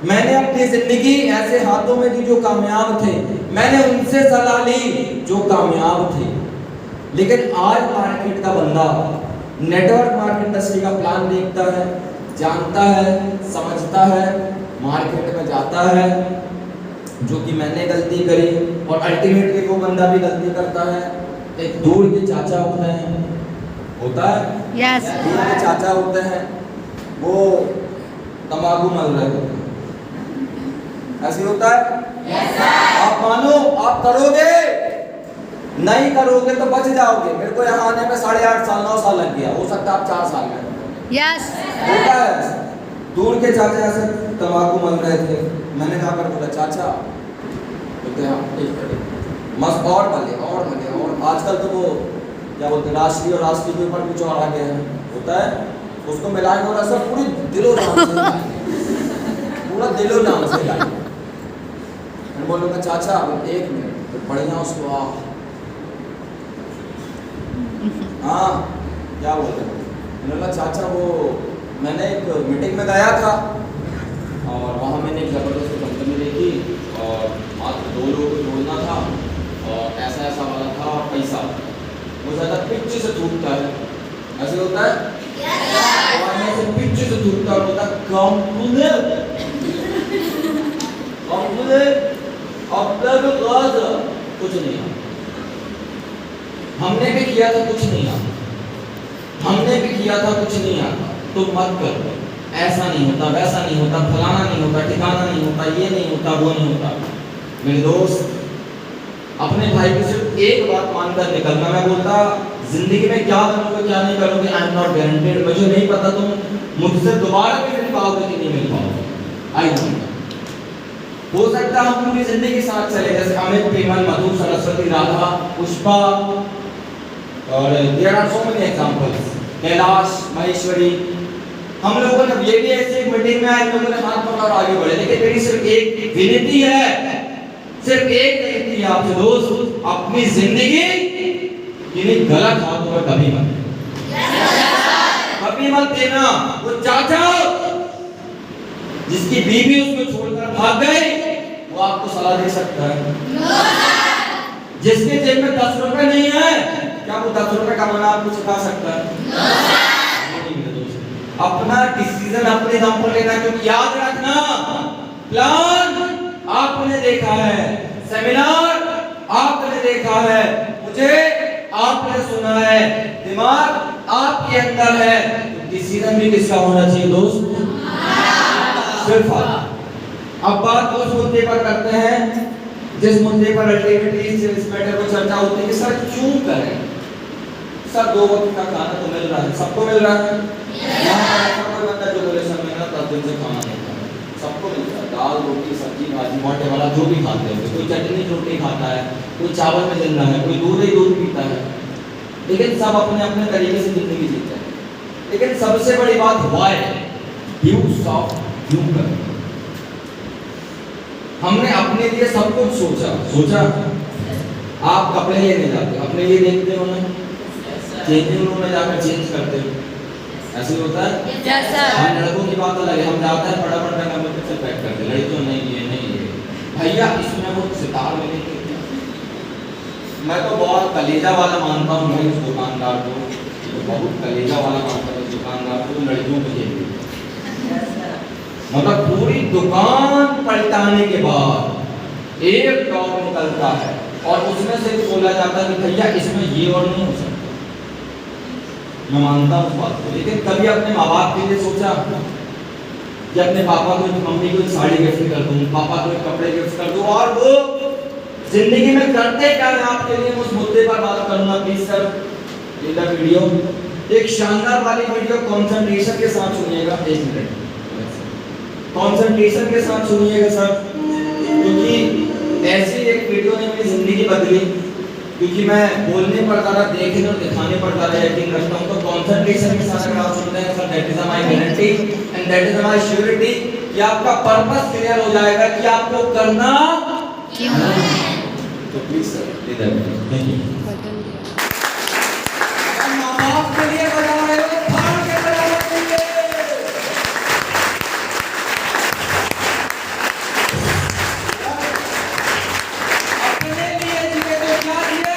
मैंने अपनी जिंदगी ऐसे हाथों में दी जो कामयाब थे, मैंने उनसे सलाह ली जो कामयाब थे। लेकिन आज मार्केट का बंदा नेटवर्क मार्केट इंडस्ट्री का प्लान देखता है, जानता है, समझता है, मार्केट में जाता है, जो कि मैंने गलती करी, और अल्टीमेटली वो बंदा भी गलती करता है। एक दूर के चाचा होते हैं, होता है। यस दूर के चाचा होते हैं, वो तंबाकू मल रहे होते हैं, ऐसे होता है। आप मानो आप करोगे, नहीं करोगे तो बच जाओगे। मेरे को यहाँ आने में 8.5 साल 9 साल लग गया, हो सकता है आप 4 साल में। यस होता है। दूर के चाचा ऐसे तंबाकू मल रहे थे, मैंने जाकर बोला चाचा, बोलते हैं मस्त और मले और मले। और आजकल तो वो क्या बोलते हैं, राष्ट्रीय और राष्ट्रीय के ऊपर कुछ और आ गया है, होता है। उसको मिलाएंगे और ऐसा पूरी दिलो जान से खाएंगे, पूरा दिलो जान से खाएंगे। मैं बोलूँगा चाचा 1 मिनट, तो बढ़िया उसको हाँ क्या बोलते हैं। मैंने बोला चाचा वो मैंने एक मीटिंग में गया था और वहाँ मैंने एक ज़बरदस्त कंपनी देखी और मात्र 2 लोगों को जोड़ना था और ऐसा ऐसा वाला था और पैसा वो ज़्यादा पिच्चू से टूटता है, ऐसे होता है। और ऐसे पिच्चू से टूटता है, होता कंपनी अब तक कुछ नहीं है। हमने भी किया था कुछ नहीं आता, हमने भी किया था कुछ नहीं आता, तो मत कर। ऐसा नहीं होता, वैसा नहीं होता, फलाना नहीं होता, ठिकाना नहीं होता, ये नहीं होता, वो नहीं होता। मेरे दोस्त, अपने भाई की सिर्फ एक बात मानकर निकलना। मैं बोलता जिंदगी में क्या करोगे क्या नहीं करोगे, आई एम नॉट गारंटेड, मुझे नहीं पता तुम मुझसे दोबारा भी मिल पाओगे कि नहीं मिल पाओगे, आई डोंट नो। हो सकता है हम पूरी जिंदगी साथ चले, जैसे अमित, प्रेमन, मधु, सरस्वती, राधा, पुष्पा और there are so many examples, Kailash, Maheshwari. हम लोगों ने ये भी ऐसे एक मीटिंग में आए, लोगों ने हाथ पकड़ा और आगे बढ़े। लेकिन मेरी सिर्फ एक विनती है, सिर्फ एक विनती है आपसे दोस्त, अपनी जिंदगी किन्हीं गलत हाथों में कभी मत देना। वो चाचा जिसकी बीवी उसको छोड़कर भाग गई, वो आपको सलाह दे सकता है। जिसके जेब में 10 रुपए नहीं है, क्या वो 10 रुपए कमाना आपको सिखा सकता है? अपना डिसीजन अपने दम पर लेना, क्योंकि याद रखना प्लान आपने देखा है, सेमिनार आपने देखा है, मुझे आपने सुना है, दिमाग आपके अंदर है, तो डिसीजन भी किसका होना चाहिए दोस्त? सिर्फ अब बात उस मुद्दे पर करते हैं जिस मुद्दे पर अल्टीमेटली इस मैटर पर चर्चा होती है कि सर क्यों करें। सर 2 वक्त का खाना तो मिल रहा है, सबको मिल रहा है। यहाँ पर ऐसा कोई बंदा जो बोले सर मैं ना 10 दिन से खाना नहीं खा रहा, सबको मिल रहा है। दाल रोटी सब्जी भाजी मोटे वाला जो भी खाते हैं, कोई चटनी रोटी खाता है, कोई चावल में जिंदा है, कोई दूध ही दूध पीता है, लेकिन सब अपने अपने तरीके से जिंदगी जीते हैं। लेकिन सबसे बड़ी बात व्हाई, यू स्टॉप यू कर। हमने अपने लिए सब कुछ सोचा। आप कपड़े लेने जाते हो, अपने लिए देखते हो ना, चेंजिंग रूम में जाकर चेंज करते हो, ऐसे होता है। हम लड़कों की बात अलग है, हम जाते हैं फटाफट का कपड़े से पैक करते, लड़कियों नहीं ये भैया इसमें वो सितार मिलेंगे। मैं तो बहुत कलेजा वाला मानता हूँ मैं इस दुकानदार को, बहुत कलेजा वाला मानता हूँ दुकानदार को, लड़कियों को ये मतलब पूरी दुकान पलटाने के बाद एक टॉप निकलता है और उसमें से बोला जाता है कि भैया इसमें ये और नहीं हो सकता। मैं मानता हूँ उस बात को, लेकिन कभी अपने माँ बाप के लिए सोचा कि अपने पापा को, मम्मी को साड़ी गिफ्ट कर दूं, पापा को कपड़े गिफ्ट कर दूं, और वो जिंदगी में करते क्या है आपके लिए, उस मुद्दे पर बात करूंगा। Please sir in the video एक शानदार वाली वीडियो कंसंट्रेशन के साथ सुनिएगा। 1 मिनट कंसंट्रेशन के साथ सुनिएगा सर, क्योंकि ऐसी एक वीडियो ने मेरी जिंदगी बदली। क्योंकि मैं बोलने पर ज़्यादा, देखने और दिखाने पर ज़्यादा यकीन रखता हूँ, तो कंसंट्रेशन के साथ अगर आप सुनते हैं sir, that is my guarantee and that is my surety कि आपका पर्पस क्लियर हो जाएगा कि आपको करना क्यों है। तो प्लीज सर इधर, थैंक यू। माँ-बाप के लिए बजा रहे हो, फाड़ के बजाना चाहिए। अपने लिए जिए तो क्या जिए,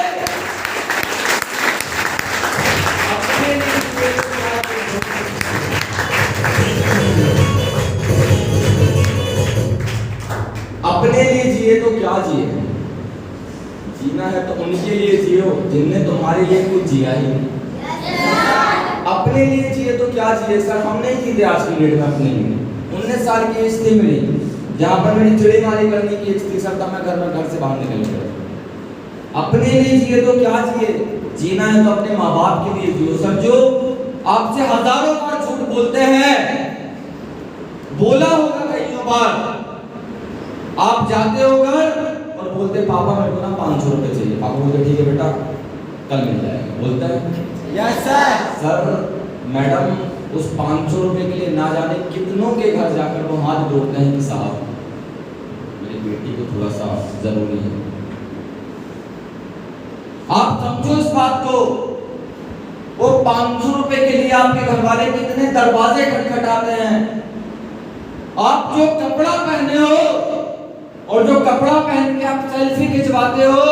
अपने लिए जिए तो क्या जिए, अपने लिए जिए तो क्या जिए। जीना है तो उनके लिए जियो जिनने तुम्हारे लिए कुछ जिया ही नहीं। अपने लिए जिए तो क्या जिए सर, हम नहीं जीते आज की डेट में अपने लिए। 19 साल की एज थी मेरी, जहाँ पर मेरी चिड़ीमारी करने की एज थी सर, तब मैं घर से बाहर निकल गया। अपने लिए जिए तो क्या जिए, जीना है तो अपने माँ बाप के लिए जियो सर। जो आपसे हजारों बार झूठ बोलते हैं, बोला होगा कई बार, आप जाते हो घर और बोलते पापा मेरे को ना 500 रुपए चाहिए, पापा बोलते ठीक है बेटा कल मिल जाएगा, बोलता है यस सर। सर मैडम उस 500 रुपए के लिए ना जाने कितनों के घर जाकर वो हाथ जोड़ते हैं कि साहब मेरी बेटी को थोड़ा सा जरूरी है। आप समझो इस बात को, वो 500 रुपए के लिए आपके घर वाले कितने दरवाजे खटखटाते हैं। आप जो कपड़ा पहने हो और जो कपड़ा पहन के आप सेल्फी खिंचवाते हो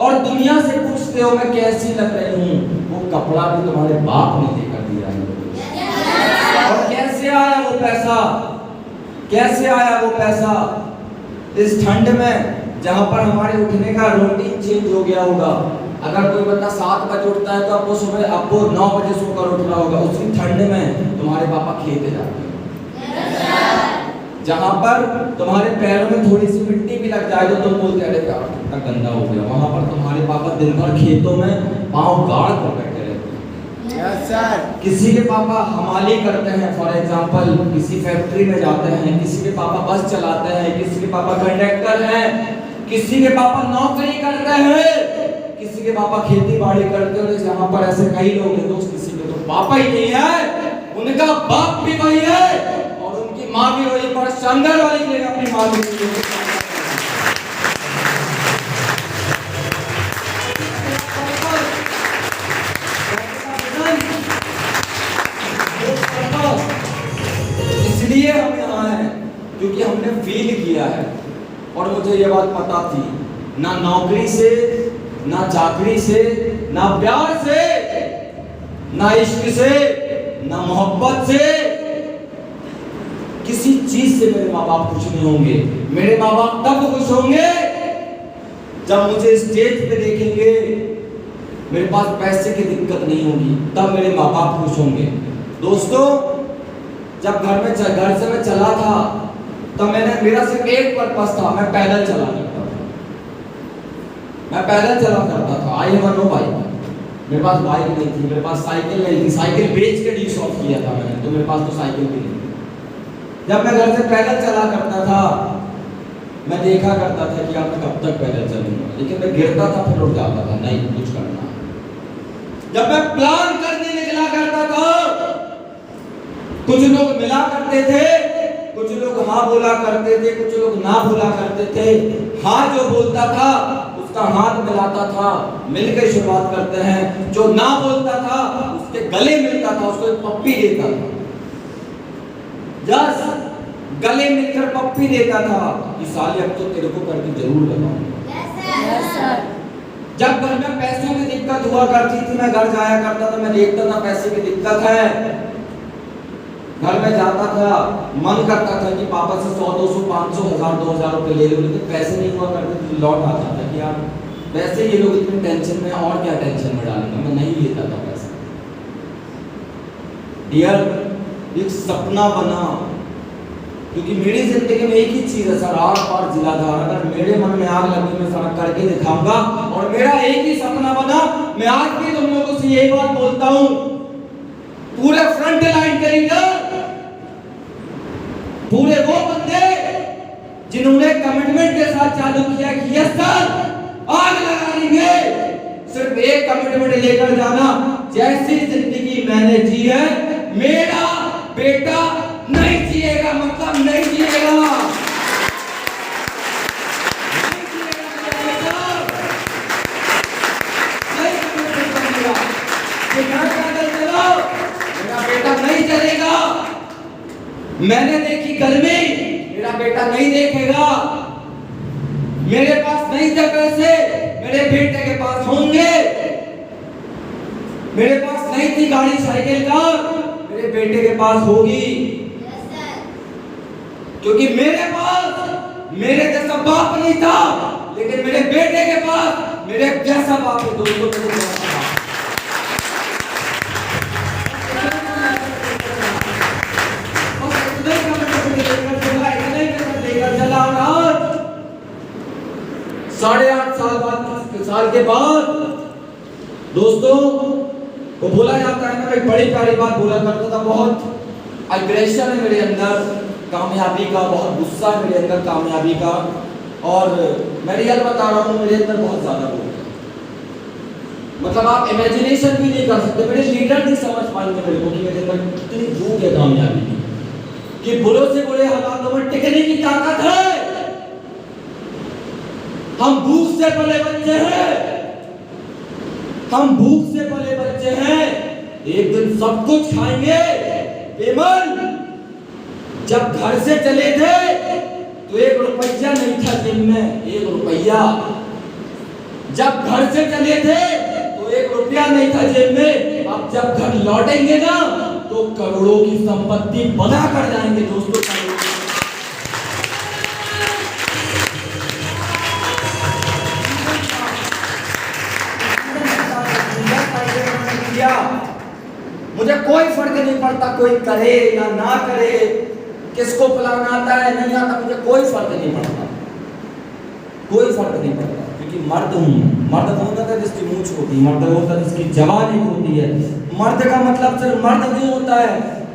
और दुनिया से पूछते हो मैं कैसी लग रही हूं, वो कपड़ा भी तुम्हारे बाप ने लेकर दिया है। और कैसे आया वो पैसा, कैसे आया वो पैसा? इस ठंड में जहां पर हमारे उठने का रूटीन चेंज हो गया होगा, अगर कोई बंदा 7 बजे उठता है तो आपको सुबह आपको 9 बजे सोकर उठ रहा होगा। उसी ठंड में तुम्हारे पापा खेते जाते हैं, जहां पर तुम्हारे पैरों में थोड़ी सी मिट्टी भी लग जाए तो तुम बोलते अरे यार कितना गंदा हो गया। वहां पर तुम्हारे पापा दिन भर खेतों में पांव गाड़ कर बैठे रहते हैं। Yes sir. किसी के पापा हमाली करते हैं, फॉर एग्जांपल किसी फैक्ट्री में जाते हैं, किसी के पापा बस चलाते हैं, किसी के पापा कंडक्टर हैं, किसी के पापा नौकरी करते हैं, किसी के पापा खेती बाड़ी करते हैं। यहाँ पर ऐसे कई लोग हैं दोस्त, किसी के तो पापा ही नहीं है, उनका बाप भी वही है और उनकी माँ भी वही, पर शानदार वाली के लिए अपनी माँ भी इसलिए हम यहाँ हैं क्योंकि हमने फील किया है। और मुझे ये बात पता थी, ना नौकरी से, ना चाकरी से, ना प्यार से, ना इश्क से, ना मोहब्बत से, किसी चीज से मेरे माँ बाप खुश नहीं होंगे। मेरे माँ बाप तब खुश होंगे जब मुझे स्टेज पे देखेंगे, मेरे पास पैसे की दिक्कत नहीं होगी, तब मेरे माँ बाप खुश होंगे। दोस्तों जब घर से मैं चला था तो मेरा सिर्फ एक पर्पस था, मैं पैदल चला करता था, मैं पैदल चला करता था। आई हैव नो बाइक, मेरे पास बाइक नहीं थी, मेरे पास साइकिल नहीं थी, साइकिल बेच के डी शॉप किया था मैंने, तो मेरे पास तो साइकिल भी नहीं थी। जब मैं घर से पैदल चला करता था मैं देखा करता था कि अब मैं कब तक पैदल चलूंगा, लेकिन मैं गिरता था फिर उठ जाता था, नहीं कुछ करना। जब मैं प्लान करने निकला करता था कुछ लोग मिला करते थे, कुछ लोग हाँ बोला करते थे, कुछ लोग ना बोला करते थे। हाँ जो बोलता था उसका हाथ मिलाता था, मिलकर शुरुआत करते हैं। जो ना बोलता था उसके गले मिलता था, उसको एक पप्पी देता था। यस, गले मिलकर पप्पी देता था कि साले अब तो तेरे को करके जरूर बताऊंगा। जब घर में पैसों की दिक्कत हुआ करती थी, मैं घर जाया करता था, मैं देखता था पैसे की दिक्कत है, घर में जाता था, मन करता था कि पापा से 100, 200, 500, 1000, 2000 रुपए ले लो, लेकिन पैसे नहीं हुआ करते थे। लौट आता था कि यार वैसे ये लोग इतने टेंशन में, और क्या टेंशन में डालेंगे, मैं नहीं लेता था पैसा। डियर, एक सपना बना, क्योंकि मेरी जिंदगी में एक ही चीज है सर, आर पार जिलाधार। अगर मेरे मन में आग लगी मैं सड़क करके दिखाऊंगा, और मेरा एक ही सपना बना। मैं आज भी तुम लोगों से यही बात बोलता हूँ, पूरे फ्रंट लाइन के लीडर, पूरे वो बंदे जिन्होंने कमिटमेंट के साथ चालू किया कि यस सर आग लगा लेंगे, सिर्फ एक कमिटमेंट लेकर जाना, जैसी जिंदगी मैंने जी है मेरा बेटा नहीं जिएगा, मतलब नहीं जिएगा, नहीं जिएगा मेरा बेटा, नहीं कमिटमेंट करेगा कि घर पैदल चलो, मेरा बेटा नहीं चलेगा। मैंने देखी गर्मी, मेरा बेटा नहीं देखेगा। मेरे पास नहीं थे पैसे, मेरे बेटे के पास होंगे। मेरे पास नहीं थी गाड़ी साइकिल कार, मेरे बेटे के पास होगी। क्योंकि मेरे पास मेरे जैसा बाप नहीं था, लेकिन मेरे बेटे के पास मेरे जैसा बाप है। दोस्तों 8.5 साल के बाद दोस्तों वो बोला जाता है ना, एक बड़ी प्यारी बात बोला करता था, बहुत अग्रेशन है मेरे अंदर कामयाबी का, बहुत गुस्सा है मेरे अंदर कामयाबी का, और मैं रियल बता रहा हूँ, मेरे अंदर बहुत ज्यादा वो, मतलब आप इमेजिनेशन भी नहीं कर सकते। मेरे लीडर नहीं समझ पाएंगे मेरे को कि मेरे अंदर कितनी भूख है कामयाबी की, कि बुरे से बुरे हालातों में टिकने की ताकत है। हम भूख से पले बच्चे हैं, हम भूख से पले बच्चे हैं, एक दिन सब कुछ खाएंगे। विमल जब घर से चले थे तो 1 रुपया नहीं था जेब में, 1 रुपया। जब घर से चले थे तो 1 रुपया नहीं था जेब में। अब जब घर लौटेंगे ना तो करोड़ों की संपत्ति बना कर जाएंगे दोस्तों। मुझे कोई फर्क नहीं पड़ता कोई करे या ना करे, किसको प्लान आता है नहीं आता, मुझे कोई फर्क नहीं पड़ता, कोई फर्क नहीं पड़ता, क्योंकि मर्द हूँ। मर्द होता है जिसकी मूंछ होती है, मर्द होता है जिसकी जवानी होती है। मर्द का मतलब सिर्फ मर्द नहीं होता है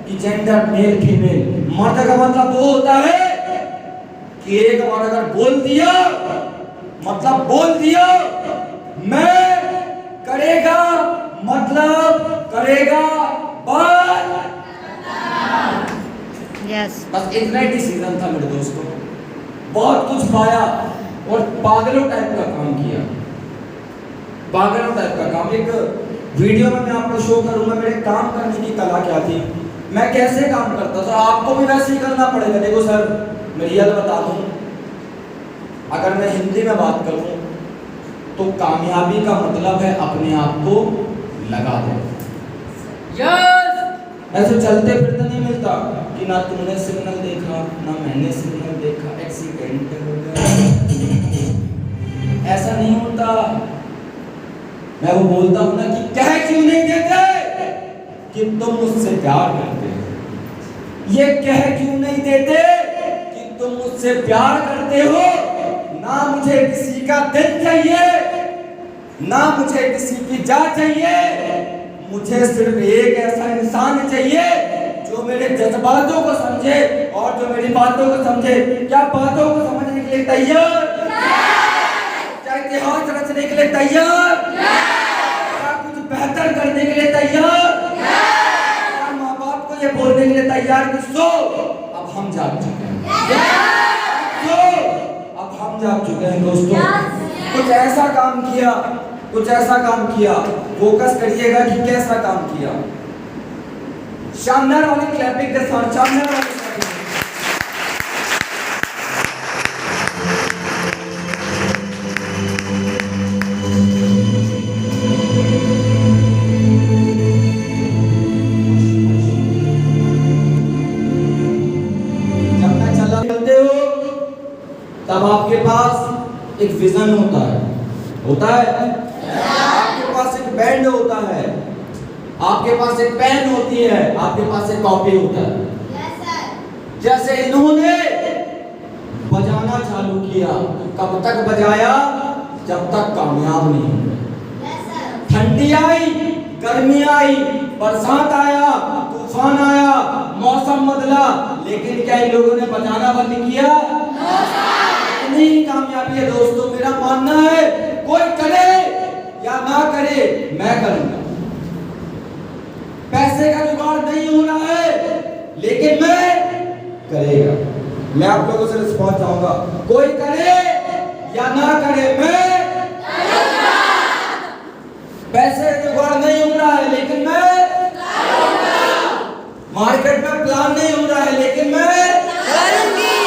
कि जेंडर मेल फीमेल। मर्द का मतलब वो होता है कि एक बार अगर बोल दिया मतलब बोल दिया, मैं करेगा मतलब करेगा, बस इतना ही डिसीजन था मेरे दोस्तों। बहुत कुछ पाया और पागलों टाइप का काम किया, पागलों टाइप का काम। एक वीडियो में मैं आपको शो करूंगा मेरे काम करने की कला क्या थी, मैं कैसे काम करता था। आपको भी वैसे ही करना पड़ेगा। देखो सर, मैं रियल बता दूं, अगर मैं हिंदी में बात करूं तो कामयाबी का मतलब है अपने आप को लगा दो। ऐसे चलते फिरते नहीं मिलता कि ना तुमने सिग्नल देखा ना मैंने सिग्नल देखा, एक्सीडेंट हो गया, ऐसा नहीं होता। मैं वो बोलता हूं ना कि कह क्यों नहीं देते कि तुम मुझसे प्यार करते हो, ये कह क्यों नहीं देते कि तुम मुझसे प्यार करते हो। ना मुझे किसी का दिल चाहिए, ना मुझे किसी की जान चाहिए, मुझे सिर्फ एक ऐसा इंसान चाहिए जो मेरे जज्बातों को समझे और जो मेरी बातों को समझे। क्या बातों को समझने के लिए तैयार? क्या इतिहास रचने के लिए तैयार? क्या कुछ बेहतर करने के लिए तैयार? क्या माँ बाप को ये बोलने के लिए तैयार कि सो अब हम जाग चुके हैं, सो अब हम जाग चुके हैं दोस्तों। कुछ ऐसा काम किया, कुछ ऐसा काम किया, फोकस करिएगा कि कैसा काम किया। शानदार वाली क्लैपिंग के साथ, शानदार वाली क्लैपिंग। जब मैं चलते हो तब आपके पास एक विजन होता है, होता है। आपके पास एक बैंड होता है, आपके पास एक पेन होती है, आपके पास एक कॉपी होता है। जैसे इन्होंने बजाना चालू किया, कब तक बजाया? जब तक कामयाब नहीं हुए। ठंडी आई, गर्मी आई, बरसात आया, तूफान आया, मौसम बदला, लेकिन क्या इन लोगों ने बजाना बंद किया? नहीं। कामयाबी है दोस्तों, मेरा मानना है कोई करे या ना करे, मैं करूंगा। पैसे का जुगाड़ नहीं हो रहा है लेकिन मैं करेगा। मैं आप लोगों से रिस्पॉन्स चाहूंगा, कोई करे या ना करे, मैं करूंगा। पैसे का जुगाड़ नहीं हो रहा है लेकिन मैं करूंगा। मार्केट में प्लान नहीं हो रहा है लेकिन मैं करूंगी।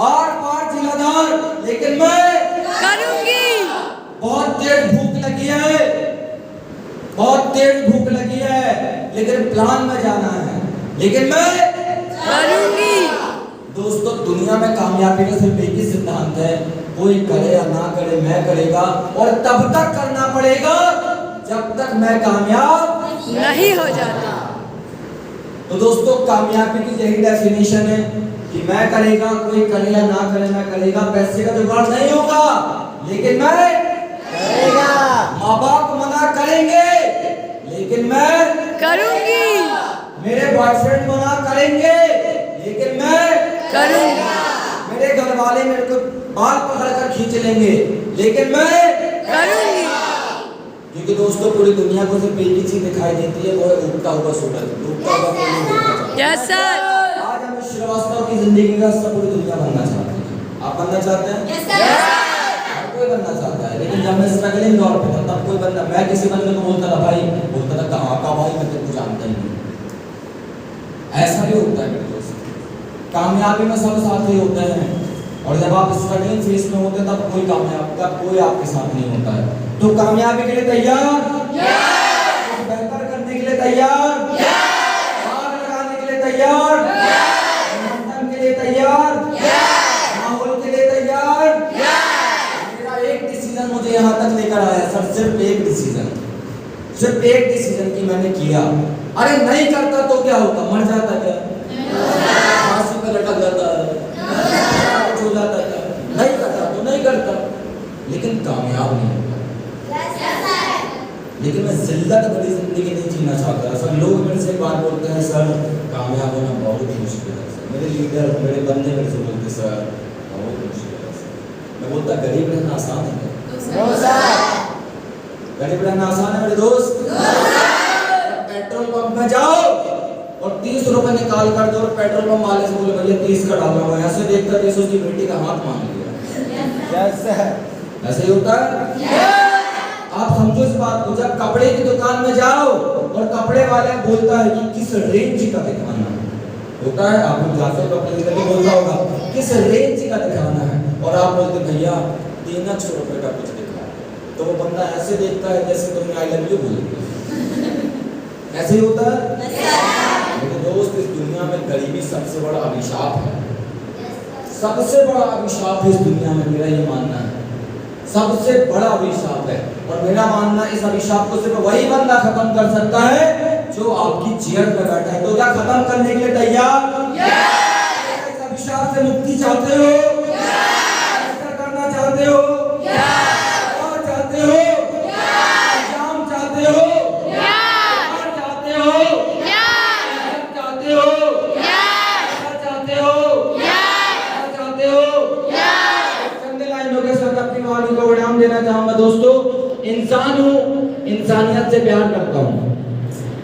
और पार जिलादार लेकिन मैं करूंगी। बहुत तेज भूख लगी है, बहुत तेज भूख लगी है, लेकिन प्लान में जाना है, लेकिन मैं करूंगी। दोस्तों, दुनिया में कामयाबी का सिर्फ एक ही सिद्धांत है, कोई करे या ना करे, मैं करेगा। और तब तक करना पड़ेगा जब तक मैं कामयाब नहीं हो जाता। तो दोस्तों कामयाबी की यही डेफिनेशन है कि मैं करेगा, कोई करे या ना करे, मैं करेगा, पैसे का जुगाड़ नहीं होगा लेकिन मैं करेगा। माँ बाप मना करेंगे लेकिन मैं करूंगी। मेरे बॉयफ्रेंड मना करेंगे लेकिन मैं करूंगी। मेरे घर वाले मेरे को बाल पकड़ कर खींच लेंगे लेकिन मैं करूंगी। क्योंकि दोस्तों पूरी दुनिया को सिर्फ एक ही चीज दिखाई देती है, वो है उगता हुआ सूरज। उगता हुआ कोई नहीं देखना चाहता। Yes sir. आज हम श्रीवास्तव की जिंदगी का हिस्सा पूरी दुनिया बनना चाहते हैं। आप बनना चाहते हैं? Yes sir. हर कोई बनना चाहता है, लेकिन जब मैं स्ट्रगलिंग दौर पे था तब कोई बंदा, मैं किसी बंदे को बोलता था भाई, बोलता था कहाँ का भाई, मैं तेरे को जानता ही नहीं। ऐसा भी होता है मेरे दोस्त, कामयाबी में सब साथ ही होते हैं और जब आप स्ट्रगलिंग फेज में होते हैं तब कोई कामयाब, तब कोई आपके साथ नहीं होता है। तो कामयाबी के लिए तैयार? कुछ बेहतर करने के लिए तैयार? आग लगाने के लिए तैयार? मंथन के लिए तैयार? माहौल के लिए तैयार? मेरा एक डिसीजन मुझे यहाँ तक लेकर आया सर, सिर्फ एक डिसीजन, सिर्फ एक डिसीजन की मैंने किया। अरे नहीं करता तो क्या होता, मर जाता क्या, फांसी पे लटक जाता है, कुछ हो जाता क्या, नहीं करता तो नहीं करता, लेकिन कामयाब नहीं होता। लेकिन मैं जिल्लत भरी जिंदगी नहीं जीना चाहता। सर लोग मेरे से एक बात बोलते हैं, सर कामयाब होना बहुत मुश्किल है। सर मेरे लीडर, मेरे बंदे मेरे से बोलते सर बहुत मुश्किल है। सर मैं बोलता गरीब रहना आसान है, गरीब रहना आसान है मेरे दोस्त। पेट्रोल पंप में जाओ और 30 रुपए निकाल कर दो और पेट्रोल पंप वाले से बोले भैया 30 का डाल रहा हूँ, ऐसे देखकर 30 की बेटी का हाथ मांग लिया। ऐसे ही होता है। आप समझो इस बात को, जब कपड़े की दुकान में जाओ और कपड़े वाले बोलता है कि किस रेंज का दिखाना है, होता है आप लोग जाते हो कपड़े दिखाने बोलता होगा किस रेंज का दिखाना है, और आप बोलते भैया 300 रुपए का कुछ दिखा, तो वो बंदा ऐसे देखता है जैसे तुमने आई लव यू बोल दिया। ऐसे ही होता है मेरे दोस्त। इस दुनिया में गरीबी सबसे बड़ा अभिशाप है, सबसे बड़ा अभिशाप है इस दुनिया में, मेरा ये मानना है सबसे बड़ा अभिशाप है। और मेरा मानना इस अभिशाप को सिर्फ वही बंदा खत्म कर सकता है जो आपकी चेयर पे बैठा है। तो क्या खत्म करने के लिए तैयार? इस अभिशाप से मुक्ति चाहते हो? ऐसा करना चाहते हो? और चाहते हो? एग्जाम चाहते हो? और चाहते हो? चाहते हो? चाहते हो? चाहते हो? चंद लाइनों के साथ अपनी वाणी को विराम देना चाहूंगा। दोस्तों इंसान हूँ, इंसानियत से प्यार करता हूँ।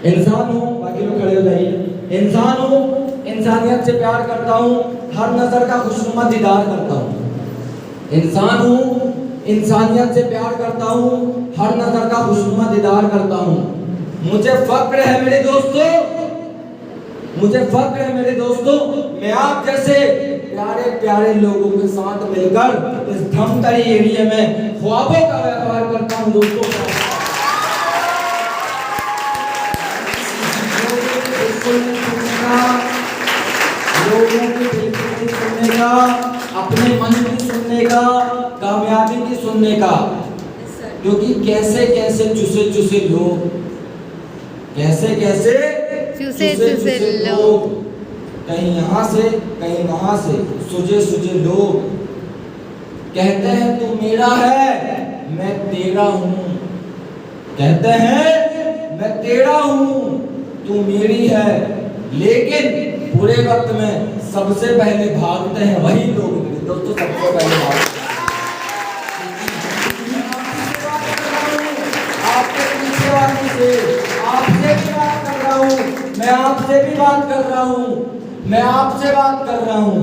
इंसान हूँ, बाकी लोग खड़े हो जाइए। इंसान हूँ, इंसानियत से प्यार करता हूँ, हर नजर का खुशनुमा दीदार करता हूँ। इंसान हूँ, इंसानियत से प्यार करता हूँ, हर नजर का खुशनुमा दीदार करता हूँ। मुझे फक्र है मेरे दोस्तों, मुझे फक्र है मेरे दोस्तों, मैं आप जैसे प्यारे प्यारे लोगों के साथ मिलकर इस धमतरी एरिया में ख्वाबों का व्यापार करता हूं। दोस्तों लोगों की दिल की सुनने का, अपने मन की सुनने का, कामयाबी की सुनने का, क्योंकि कैसे कैसे चुसे चुसे लोग, कैसे कैसे चुसे लोग, कहीं यहाँ से कहीं वहां से सुजे सुजे लोग कहते हैं तू मेरा है मैं तेरा हूँ, कहते हैं मैं तेरा हूँ तू मेरी है, लेकिन बुरे वक्त में सबसे पहले भागते हैं वही लोग। दोस्तों सबसे पहले भागते हैं आपके पीछे वाली से, आपसे भी बात कर रहा हूँ, मैं आपसे भी बात कर रहा हूँ, मैं आपसे बात कर रहा हूँ,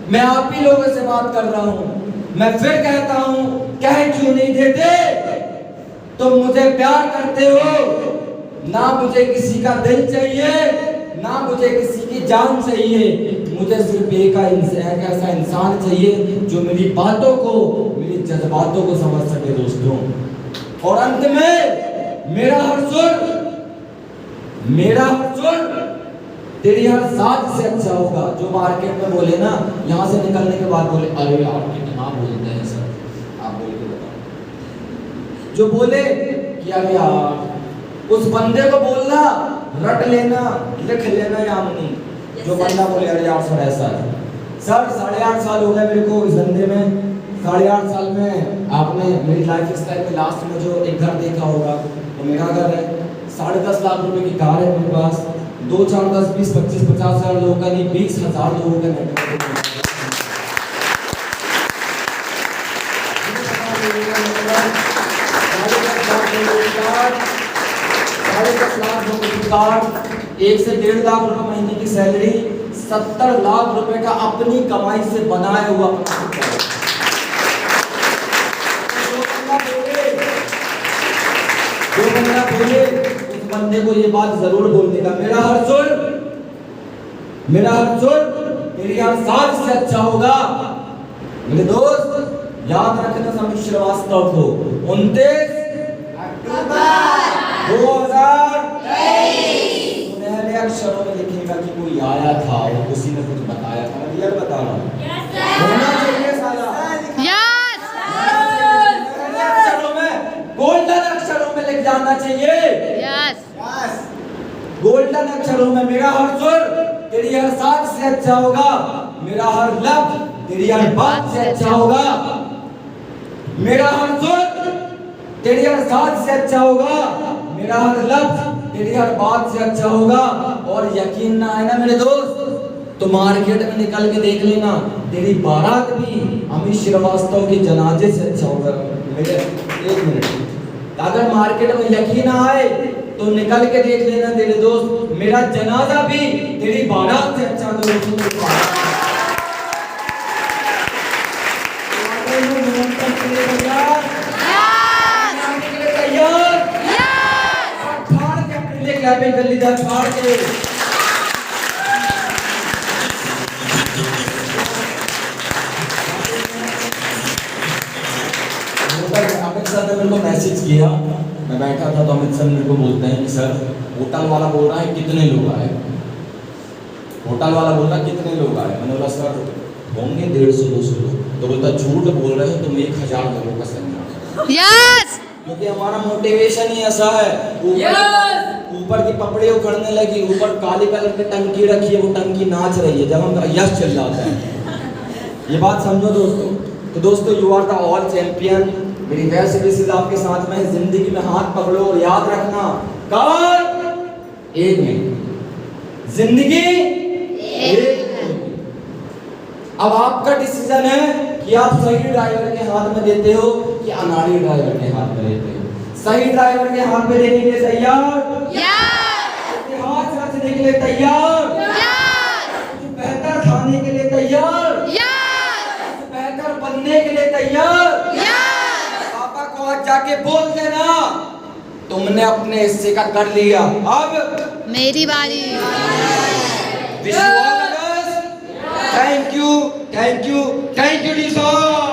मैं आप ही लोगों से बात कर रहा हूँ। मैं फिर कहता हूँ कह क्यों नहीं देते तुम मुझे प्यार करते हो, ना मुझे किसी का दिल चाहिए, ना मुझे किसी की जान चाहिए, मुझे सिर्फ एक ऐसा इंसान चाहिए जो मेरी बातों को, मेरी जज्बातों को समझ सके। दोस्तों और अंत में मेरा हर सुर तेरी हर साथ से अच्छा होगा। जो मार्केट में बोले ना, यहाँ से निकलने के बाद बोले अरे यार कितना बोलते हैं सर, आप बोल के बताओ। जो बोले कि अरे यार, उस बंदे को बोलना रट लेना, लिख लेना यामिनी, जो बंदा बोले अरे यार सर ऐसा है। सर 8.5 साल हो गए मेरे को इस धंधे में। 8.5 साल में आपने मेरी लाइफ स्टाइल में लास्ट में जो एक घर देखा होगा वो मेरा घर है। 10.5 लाख रुपए की कार है मेरे पास। 2, 4, 10, 20, 25, 50 हज़ार लोगों का नहीं, 20,000 लोगों का नेटवर्क है। 10.5 लाख लोगों की कार, 1 से 1.5 लाख रुपए महीने की सैलरी, 70 लाख रुपए का अपनी कमाई से बनाया हुआ अपना खुद का। जो बंदा बोले उस बंदे को ये बात जरूर बोलने का, मेरा हर सुर तेरी हर साल से अच्छा होगा। मेरे दोस्त याद रखना समीर श्रीवास्तव को 29 अक्टूबर 2023 सुनहरे अक्षरों में लिखेगा कि कोई आया था और उसी ने कुछ बताया था। मैं रियल बता रहा हूँ, होना चाहिए साला। यस सुनहरे अक्षरों में, गोल्डन अक्षरों में लिख जाना चाहिए। यस गोल्डन अक्षरों में मेरा हर सुर तेरी हर साथ से अच्छा होगा। मेरा हर लफ्ज तेरी हर बात से अच्छा होगा। मेरा हर सुर तेरी हर साथ से अच्छा होगा। मेरा हर लफ्ज तेरी हर बात से अच्छा होगा। और यकीन ना आए ना मेरे दोस्त तो मार्केट में निकल के देख लेना, तेरी बारात भी अमित श्रीवास्तव के जनाजे से अच्छा होगा। मेरे 1 मिनट, अगर मार्केट में यकीन ना आए तो निकल के देख लेना तेरे दोस्त, मेरा जनाजा भी तेरी बारात से अच्छा होगा। फाड़ के अमित सर ने मेरे को मैसेज किया, मैं बैठा था तो अमित सर मेरे को बोलते हैं कि सर होटल वाला बोल रहा है कितने लोग आए। होटल वाला बोल रहा है कितने लोग आए। मैंने बोला सर होंगे 150-200 लोग। तो बोलता झूठ बोल रहे हैं तुम, 1000 लोगों का सेमिनार। यस क्योंकि हमारा मोटिवेशन ही ऐसा है। ऊपर की पपड़ी उखड़ने लगी, ऊपर काली कलर की टंकी रखी है, वो टंकी नाच रही है जब हम यश चल जाता है। ये बात समझो दोस्तों। तो दोस्तों you are the all champion. मेरी बेस्ट विशेष आपके साथ में, जिंदगी में हाथ पकड़ो और याद रखना कार 1 मिनट, जिंदगी 1 मिनट। अब आपका डिसीजन है कि आप सही ड्राइवर के हाथ में देते हो कि अनाड़ी ड्राइवर के हाथ में देते हो। सही ड्राइवर के हाथ में देने के लिए तैयार? इतिहास रचने के लिए तैयार? बेहतर खाने के लिए तैयार? बेहतर बनने के लिए तैयार? पापा को आज जाके बोल देना तुमने अपने हिस्से का कर लिया, अब मेरी बारी। Wish you all the best. Thank you, thank you, thank U D sir.